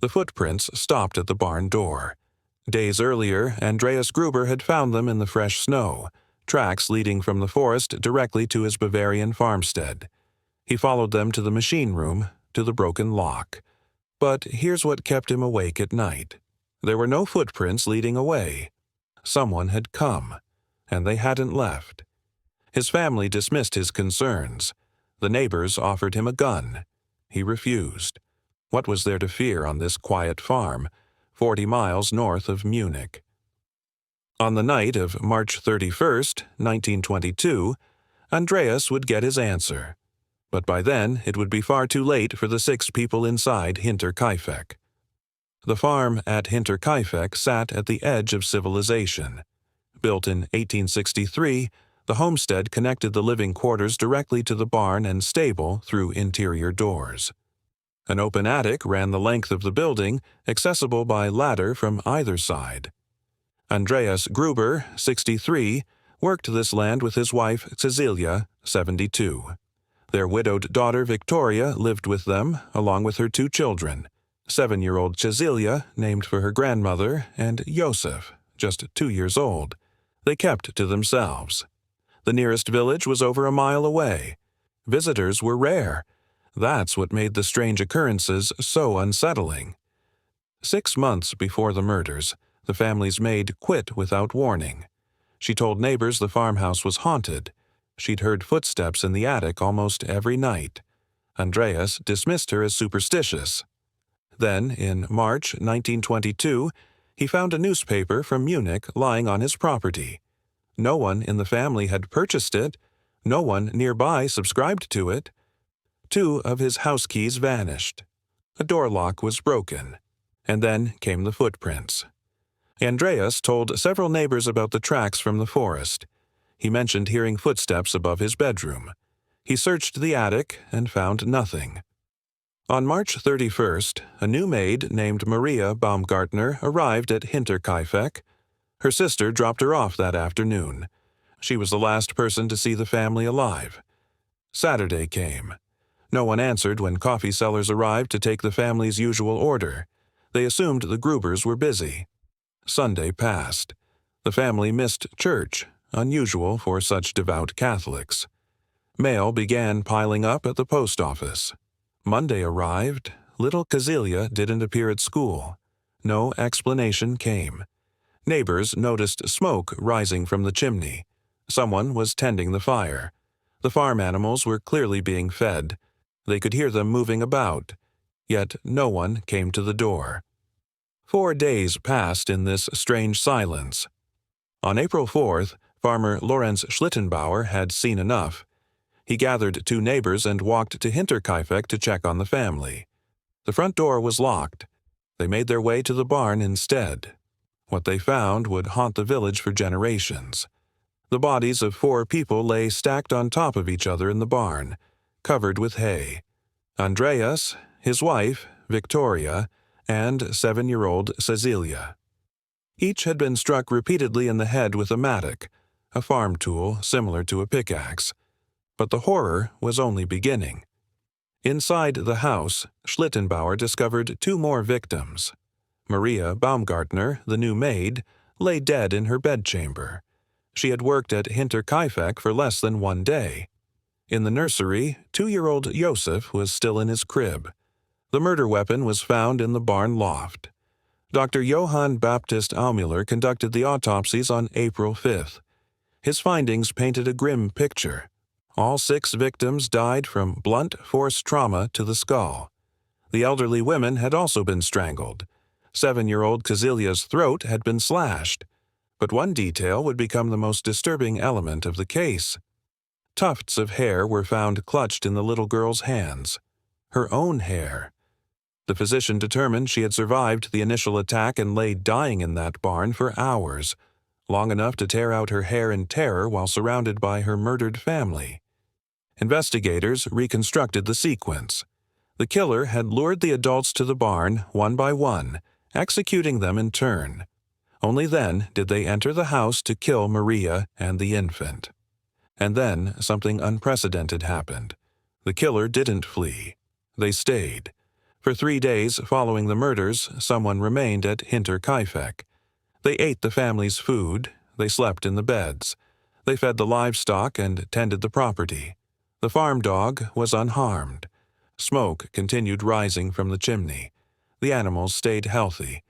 The footprints stopped at the barn door. Days earlier, Andreas Gruber had found them in the fresh snow, tracks leading from the forest directly to his Bavarian farmstead. He followed them to the machine room, to the broken lock. But here's what kept him awake at night. There were no footprints leading away. Someone had come, and they hadn't left. His family dismissed his concerns. The neighbors offered him a gun. He refused. What was there to fear on this quiet farm, 40 miles north of Munich? On the night of March 31st, 1922, Andreas would get his answer. But by then, it would be far too late for the 6 people inside Hinterkaifeck. The farm at Hinterkaifeck sat at the edge of civilization. Built in 1863, the homestead connected the living quarters directly to the barn and stable through interior doors. An open attic ran the length of the building, accessible by ladder from either side. Andreas Gruber, 63, worked this land with his wife Cäzilia, 72. Their widowed daughter Viktoria lived with them, along with her 2 children, 7-year-old Cäzilia, named for her grandmother, and Joseph, just 2 years old. They kept to themselves. The nearest village was over a mile away. Visitors were rare. That's what made the strange occurrences so unsettling. 6 months before the murders, the family's maid quit without warning. She told neighbors the farmhouse was haunted. She'd heard footsteps in the attic almost every night. Andreas dismissed her as superstitious. Then, in March 1922, he found a newspaper from Munich lying on his property. No one in the family had purchased it. No one nearby subscribed to it. 2 of his house keys vanished. A door lock was broken. And then came the footprints. Andreas told several neighbors about the tracks from the forest. He mentioned hearing footsteps above his bedroom. He searched the attic and found nothing. On March 31st, a new maid named Maria Baumgartner arrived at Hinterkaifeck. Her sister dropped her off that afternoon. She was the last person to see the family alive. Saturday came. No one answered when coffee sellers arrived to take the family's usual order. They assumed the Grubers were busy. Sunday passed. The family missed church, unusual for such devout Catholics. Mail began piling up at the post office. Monday arrived. Little Cäzilia didn't appear at school. No explanation came. Neighbors noticed smoke rising from the chimney. Someone was tending the fire. The farm animals were clearly being fed. They could hear them moving about. Yet no one came to the door. 4 days passed in this strange silence. On April 4th, farmer Lorenz Schlittenbauer had seen enough. He gathered 2 neighbors and walked to Hinterkaifeck to check on the family. The front door was locked. They made their way to the barn instead. What they found would haunt the village for generations. The bodies of 4 people lay stacked on top of each other in the barn, covered with hay. Andreas, his wife, Viktoria, and 7-year-old Cäzilia. Each had been struck repeatedly in the head with a mattock, a farm tool similar to a pickaxe. But the horror was only beginning. Inside the house, Schlittenbauer discovered 2 more victims. Maria Baumgartner, the new maid, lay dead in her bedchamber. She had worked at Hinterkaifeck for less than 1 day. In the nursery, 2-year-old Joseph was still in his crib. The murder weapon was found in the barn loft. Dr. Johann Baptist Aumüller conducted the autopsies on April 5th. His findings painted a grim picture. All 6 victims died from blunt force trauma to the skull. The elderly women had also been strangled. 7-year-old Cäzilia's throat had been slashed. But one detail would become the most disturbing element of the case. Tufts of hair were found clutched in the little girl's hands. Her own hair. The physician determined she had survived the initial attack and lay dying in that barn for hours, long enough to tear out her hair in terror while surrounded by her murdered family. Investigators reconstructed the sequence. The killer had lured the adults to the barn one by one, executing them in turn. Only then did they enter the house to kill Maria and the infant. And then something unprecedented happened. The killer didn't flee. They stayed. For 3 days following the murders, someone remained at Hinterkaifeck. They ate the family's food, they slept in the beds, they fed the livestock and tended the property. The farm dog was unharmed. Smoke continued rising from the chimney. The animals stayed healthy.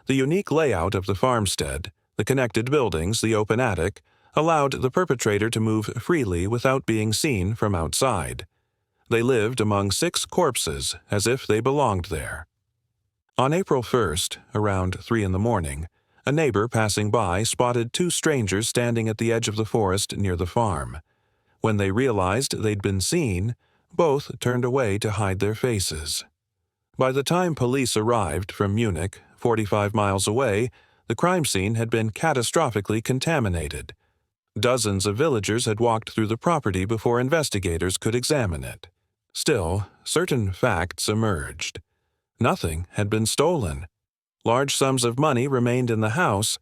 The unique layout of the farmstead, the connected buildings, the open attic, allowed the perpetrator to move freely without being seen from outside. They lived among 6 corpses as if they belonged there. On April 1st, around 3 in the morning, a neighbor passing by spotted 2 strangers standing at the edge of the forest near the farm. When they realized they'd been seen, both turned away to hide their faces. By the time police arrived from Munich, 45 miles away, the crime scene had been catastrophically contaminated. Dozens of villagers had walked through the property before investigators could examine it. Still, certain facts emerged. Nothing had been stolen. Large sums of money remained in the house.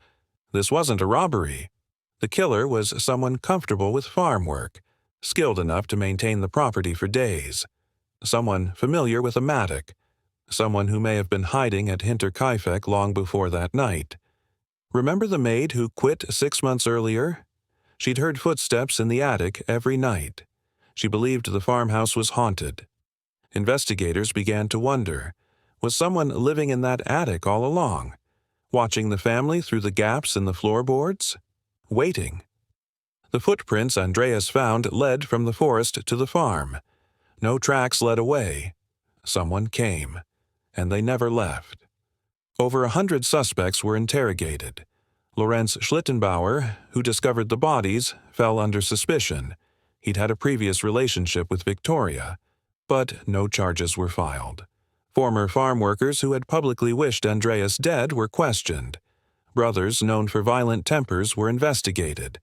This wasn't a robbery. The killer was someone comfortable with farm work, skilled enough to maintain the property for days. Someone familiar with a mattock. Someone who may have been hiding at Hinterkaifeck long before that night. Remember the maid who quit 6 months earlier? She'd heard footsteps in the attic every night. She believed the farmhouse was haunted. Investigators began to wonder, was someone living in that attic all along, watching the family through the gaps in the floorboards? Waiting. The footprints Andreas found led from the forest to the farm. No tracks led away. Someone came, and they never left. Over 100 suspects were interrogated. Lorenz Schlittenbauer, who discovered the bodies, fell under suspicion. He'd had a previous relationship with Viktoria, but no charges were filed. Former farm workers who had publicly wished Andreas dead were questioned. Brothers known for violent tempers were investigated.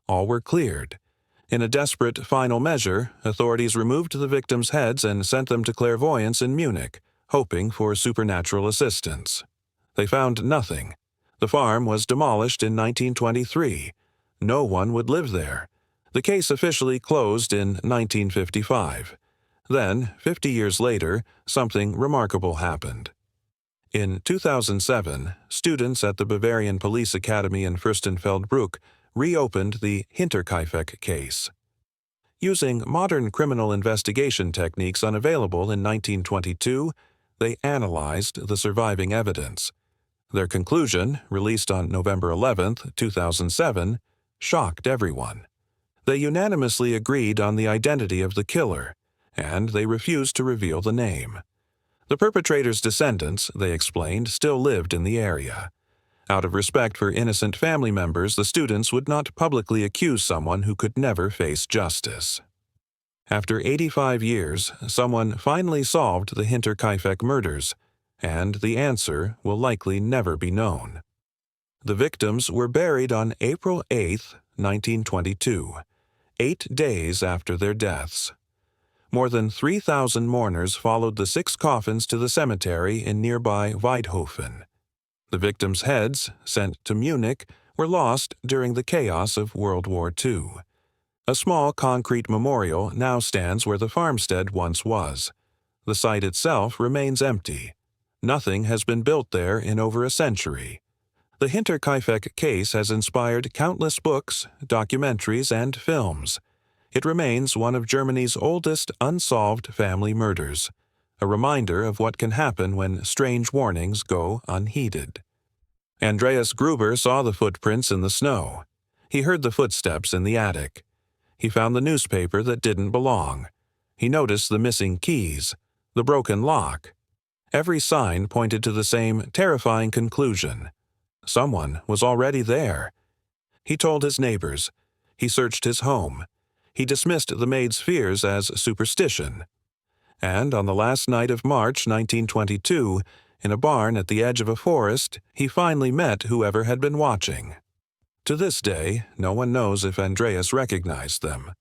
All were cleared. In a desperate final measure, authorities removed the victims' heads and sent them to clairvoyants in Munich, hoping for supernatural assistance. They found nothing. The farm was demolished in 1923. No one would live there. The case officially closed in 1955. Then, 50 years later, something remarkable happened. In 2007, students at the Bavarian Police Academy in Fürstenfeldbruck reopened the Hinterkaifeck case. Using modern criminal investigation techniques unavailable in 1922, they analyzed the surviving evidence. Their conclusion, released on November 11, 2007, shocked everyone. They unanimously agreed on the identity of the killer, and they refused to reveal the name. The perpetrator's descendants, they explained, still lived in the area. Out of respect for innocent family members, the students would not publicly accuse someone who could never face justice. After 85 years, someone finally solved the Hinterkaifeck murders, and the answer will likely never be known. The victims were buried on April 8, 1922, 8 days after their deaths. More than 3,000 mourners followed the 6 coffins to the cemetery in nearby Weidhofen. The victims' heads, sent to Munich, were lost during the chaos of World War II. A small concrete memorial now stands where the farmstead once was. The site itself remains empty. Nothing has been built there in over a century. The Hinterkaifeck case has inspired countless books, documentaries, and films. It remains one of Germany's oldest unsolved family murders, a reminder of what can happen when strange warnings go unheeded. Andreas Gruber saw the footprints in the snow. He heard the footsteps in the attic. He found the newspaper that didn't belong. He noticed the missing keys, the broken lock. Every sign pointed to the same terrifying conclusion. Someone was already there. He told his neighbors. He searched his home. He dismissed the maid's fears as superstition. And on the last night of March 1922, in a barn at the edge of a forest, he finally met whoever had been watching. To this day, no one knows if Andreas recognized them.